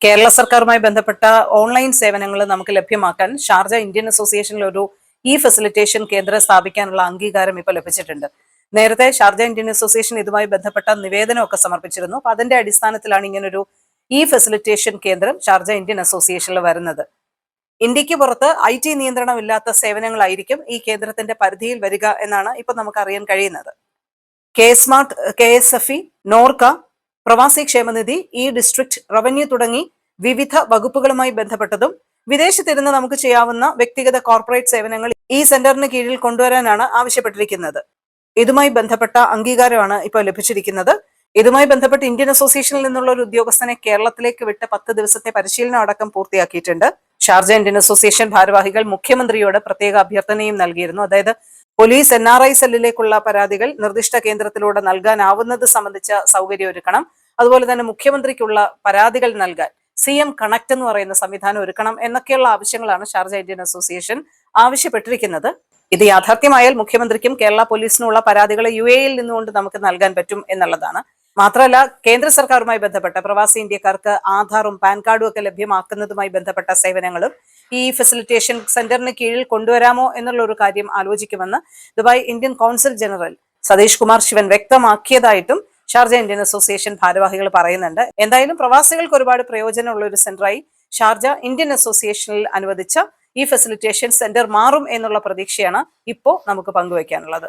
കേരള സർക്കാരുമായി ബന്ധപ്പെട്ട ഓൺലൈൻ സേവനങ്ങൾ നമുക്ക് ലഭ്യമാക്കാൻ ഷാർജ ഇന്ത്യൻ അസോസിയേഷനിൽ ഒരു ഫെസിലിറ്റേഷൻ കേന്ദ്രം സ്ഥാപിക്കാനുള്ള അംഗീകാരം ഇപ്പോൾ ലഭിച്ചിട്ടുണ്ട്. നേരത്തെ ഷാർജ ഇന്ത്യൻ അസോസിയേഷൻ ഇതുമായി ബന്ധപ്പെട്ട നിവേദനമൊക്കെ സമർപ്പിച്ചിരുന്നു. അപ്പൊ അതിന്റെ അടിസ്ഥാനത്തിലാണ് ഇങ്ങനൊരു ഫെസിലിറ്റേഷൻ കേന്ദ്രം ഷാർജ ഇന്ത്യൻ അസോസിയേഷനിൽ വരുന്നത്. ഇന്ത്യക്ക് പുറത്ത് IT നിയന്ത്രണമില്ലാത്ത സേവനങ്ങളായിരിക്കും ഈ കേന്ദ്രത്തിന്റെ പരിധിയിൽ വരിക എന്നാണ് ഇപ്പൊ നമുക്ക് അറിയാൻ കഴിയുന്നത്. സ്മാർട്ട്, KSFE, നോർക്ക, പ്രവാസി ക്ഷേമനിധി, ഡിസ്ട്രിക്ട് റവന്യൂ തുടങ്ങി വിവിധ വകുപ്പുകളുമായി ബന്ധപ്പെട്ടതും വിദേശത്തിരുന്ന് നമുക്ക് ചെയ്യാവുന്ന വ്യക്തിഗത കോർപ്പറേറ്റ് സേവനങ്ങൾ ഈ സെന്ററിന് കീഴിൽ കൊണ്ടുവരാനാണ് ആവശ്യപ്പെട്ടിരിക്കുന്നത്. ഇതുമായി ബന്ധപ്പെട്ട അംഗീകാരമാണ് ഇപ്പോൾ ലഭിച്ചിരിക്കുന്നത്. ഇതുമായി ബന്ധപ്പെട്ട് ഇന്ത്യൻ അസോസിയേഷനിൽ നിന്നുള്ള ഒരു ഉദ്യോഗസ്ഥനെ കേരളത്തിലേക്ക് വിട്ട് 10 ദിവസത്തെ പരിശീലനം അടക്കം പൂർത്തിയാക്കിയിട്ടുണ്ട്. ഷാർജ ഇന്ത്യൻ അസോസിയേഷൻ ഭാരവാഹികൾ മുഖ്യമന്ത്രിയോട് പ്രത്യേക അഭ്യർത്ഥനയും നൽകിയിരുന്നു. അതായത് പോലീസ് NRI സെല്ലിലേക്കുള്ള പരാതികൾ നിർദ്ദിഷ്ട കേന്ദ്രത്തിലൂടെ നൽകാനാവുന്നത് സംബന്ധിച്ച സൗകര്യം ഒരുക്കണം. അതുപോലെ തന്നെ മുഖ്യമന്ത്രിക്കുള്ള പരാതികൾ നൽകാൻ CM കണക്ട് എന്ന് പറയുന്ന സംവിധാനം ഒരുക്കണം എന്നൊക്കെയുള്ള ആവശ്യങ്ങളാണ് ഷാർജ ഇന്ത്യൻ അസോസിയേഷൻ ആവശ്യപ്പെട്ടിരിക്കുന്നത്. ഇത് യാഥാർത്ഥ്യമായാൽ മുഖ്യമന്ത്രിക്കും കേരള പോലീസിനുമുള്ള പരാതികൾ UAE-യിൽ നിന്നുകൊണ്ട് നമുക്ക് നൽകാൻ പറ്റും എന്നുള്ളതാണ്. മാത്രമല്ല, കേന്ദ്ര സർക്കാരുമായി ബന്ധപ്പെട്ട പ്രവാസി ഇന്ത്യക്കാർക്ക് ആധാറും പാൻ കാർഡും ഒക്കെ ലഭ്യമാക്കുന്നതുമായി ബന്ധപ്പെട്ട സേവനങ്ങളും ഈ ഫെസിലിറ്റേഷൻ സെന്ററിന് കീഴിൽ കൊണ്ടുവരാമോ എന്നുള്ള ഒരു കാര്യം ആലോചിക്കുമെന്ന് Dubai Indian consul general Satish Kumar Sivan വ്യക്തമാക്കിയതായിട്ടും ഷാർജ ഇന്ത്യൻ അസോസിയേഷൻ ഭാരവാഹികൾ പറയുന്നുണ്ട്. എന്തായാലും പ്രവാസികൾക്ക് ഒരുപാട് പ്രയോജനമുള്ള ഒരു സെന്ററായി ഷാർജ ഇന്ത്യൻ അസോസിയേഷനിൽ അനുവദിച്ച ഈ ഫെസിലിറ്റേഷൻ സെന്റർ മാറും എന്നുള്ള പ്രതീക്ഷയാണ് ഇപ്പോൾ നമുക്ക് പങ്കുവയ്ക്കാനുള്ളത്.